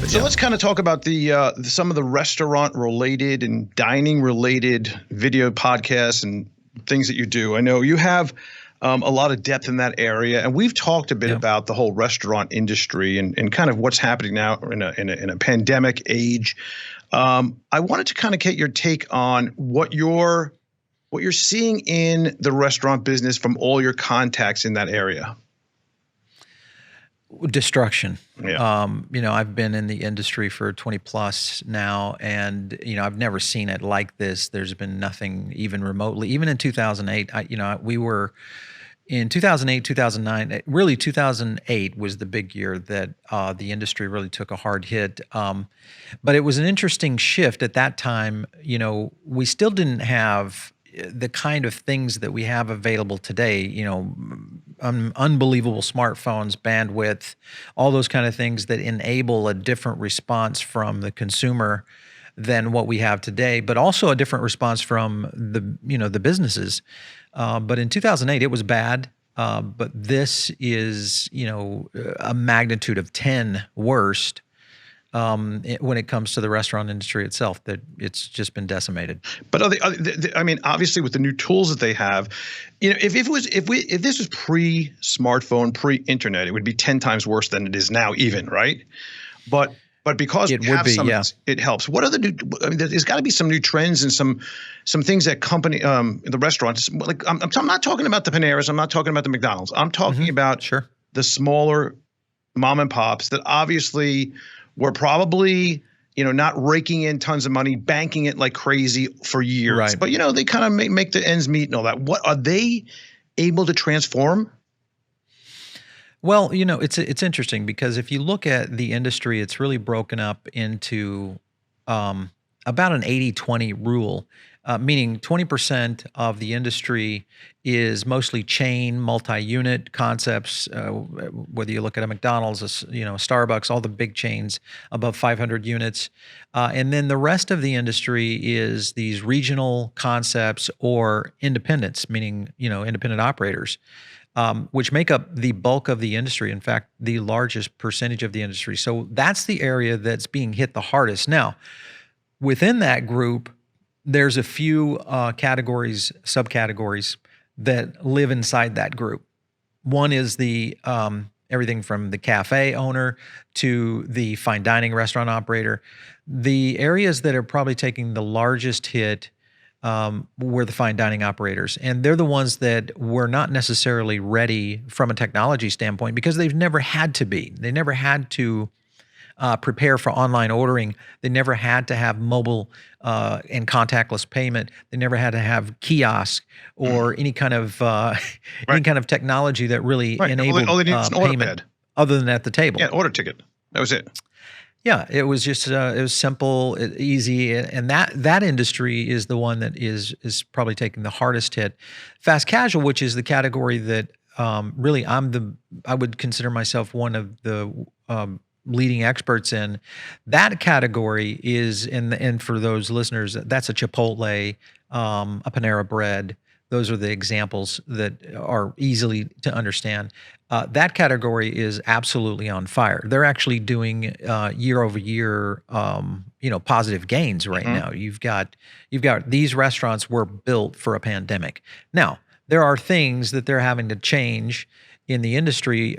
So let's kind of talk about some of the restaurant related and dining related video podcasts and things that you do. I know you have a lot of depth in that area, and we've talked a bit about the whole restaurant industry and kind of what's happening now in a pandemic age. I wanted to kind of get your take on what you're seeing in the restaurant business from all your contacts in that area. Destruction. Yeah. I've been in the industry for 20 plus now, and I've never seen it like this. There's been nothing even remotely. Even in 2008, we were in 2008, 2009. Really, 2008 was the big year that the industry really took a hard hit. But it was an interesting shift at that time. We still didn't have the kind of things that we have available today, unbelievable smartphones, bandwidth, all those kind of things that enable a different response from the consumer than what we have today, but also a different response from the businesses. But in 2008, it was bad. But this is, a magnitude of 10 worst. When it comes to the restaurant industry itself, that it's just been decimated. But obviously with the new tools that they have, if this was pre-smartphone, pre-internet, it would be 10 times worse than it is now, even, right? But because it would be, it helps. What are the new? There's got to be some new trends and some things that the restaurants, like I'm not talking about the Paneras, I'm not talking about the McDonald's, I'm talking about the smaller mom and pops that obviously were probably, not raking in tons of money, banking it like crazy for years. Right. But, they kind of make the ends meet and all that. What are they able to transform? Well, it's interesting because if you look at the industry, it's really broken up into about an 80-20 rule, meaning 20% of the industry is mostly chain, multi-unit concepts, whether you look at a McDonald's, a Starbucks, all the big chains above 500 units. And then the rest of the industry is these regional concepts or independents, meaning, independent operators, which make up the bulk of the industry. In fact, the largest percentage of the industry. So that's the area that's being hit the hardest. Now, within that group, there's a few subcategories that live inside that group. One is the everything from the cafe owner to the fine dining restaurant operator. The areas that are probably taking the largest hit were the fine dining operators. And they're the ones that were not necessarily ready from a technology standpoint because they've never had to be. They never had to prepare for online ordering. They never had to have mobile and contactless payment. They never had to have kiosk or any kind of technology that really enabled all they need is an payment other than at the table. Yeah, order ticket. That was it. Yeah, it was just it was simple, easy, and that industry is the one that is probably taking the hardest hit. Fast casual, which is the category that really I would consider myself one of the leading experts in. That category is and for those listeners, that's a Chipotle, a Panera Bread. Those are the examples that are easily to understand. That category is absolutely on fire. They're actually doing year over year, positive gains right now. You've got these restaurants were built for a pandemic. Now, there are things that they're having to change in the industry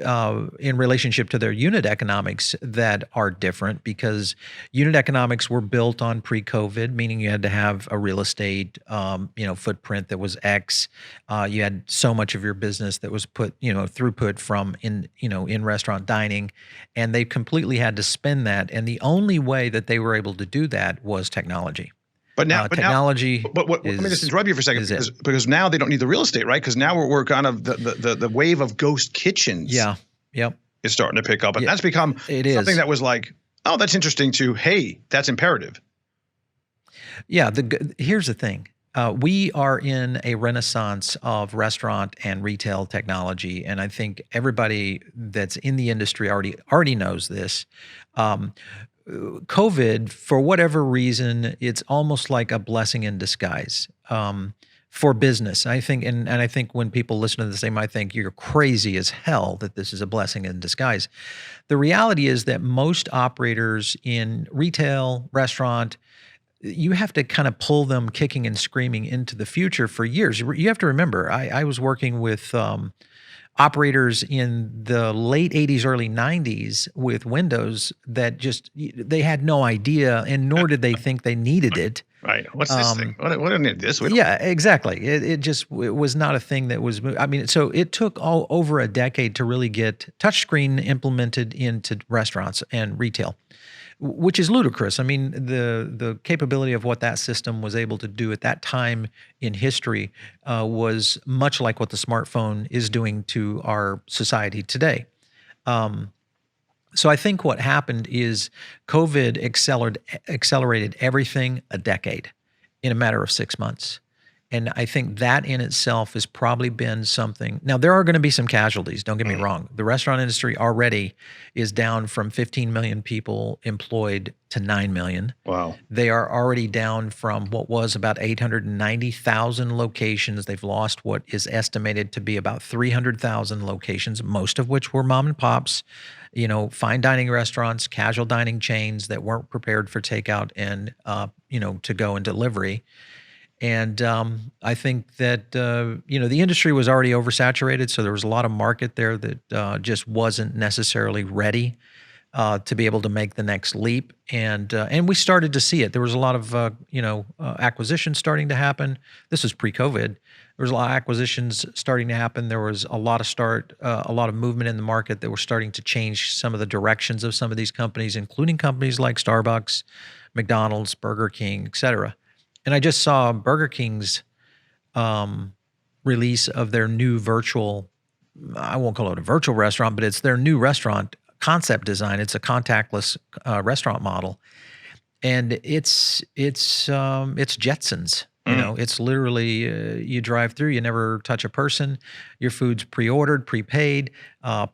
in relationship to their unit economics that are different because unit economics were built on pre-COVID, meaning you had to have a real estate, footprint that was X. You had so much of your business that was put, throughput from in restaurant dining, and they completely had to spend that. And the only way that they were able to do that was technology. But now technology. Let me just interrupt you for a second because now they don't need the real estate, right? Because now we're kind of the wave of ghost kitchens. Yeah. Yep. Is starting to pick up, and that's become something that was like, oh, that's interesting. To hey, that's imperative. Yeah. Here's the thing. We are in a renaissance of restaurant and retail technology, and I think everybody that's in the industry already knows this. COVID, for whatever reason, it's almost like a blessing in disguise. for business. I think, and I think when people listen to this, they might think you're crazy as hell that this is a blessing in disguise. The reality is that most operators in retail, restaurant, you have to kind of pull them kicking and screaming into the future for years. You have to remember, I was working with operators in the late 80s, early 90s with Windows that just, they had no idea, and nor did they think they needed it. Right. What's this thing? What do I need this? Yeah, exactly. It was not a thing that was, I mean, so it took over a decade to really get touchscreen implemented into restaurants and retail, which is ludicrous. I mean, the capability of what that system was able to do at that time in history was much like what the smartphone is doing to our society today. So I think what happened is COVID accelerated everything a decade in a matter of 6 months. And I think that in itself has probably been something. Now, there are going to be some casualties. Don't get me wrong. The restaurant industry already is down from 15 million people employed to 9 million. Wow. They are already down from what was about 890,000 locations. They've lost what is estimated to be about 300,000 locations, most of which were mom and pops, fine dining restaurants, casual dining chains that weren't prepared for takeout and, to go and delivery. And I think that, the industry was already oversaturated. So there was a lot of market there that just wasn't necessarily ready to be able to make the next leap. And we started to see it. There was a lot of, acquisitions starting to happen. This was pre-COVID. There was a lot of acquisitions starting to happen. There was a lot of movement in the market that were starting to change some of the directions of some of these companies, including companies like Starbucks, McDonald's, Burger King, et cetera. And I just saw Burger King's release of their new virtual, I won't call it a virtual restaurant, but it's their new restaurant concept design. It's a contactless restaurant model. And it's Jetsons. It's literally you drive through, you never touch a person. Your food's pre-ordered, prepaid.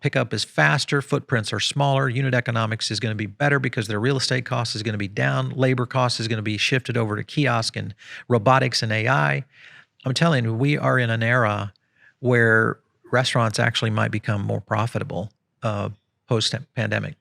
Pickup is faster. Footprints are smaller. Unit economics is going to be better because their real estate cost is going to be down. Labor cost is going to be shifted over to kiosk and robotics and AI. I'm telling you, we are in an era where restaurants actually might become more profitable post-pandemic.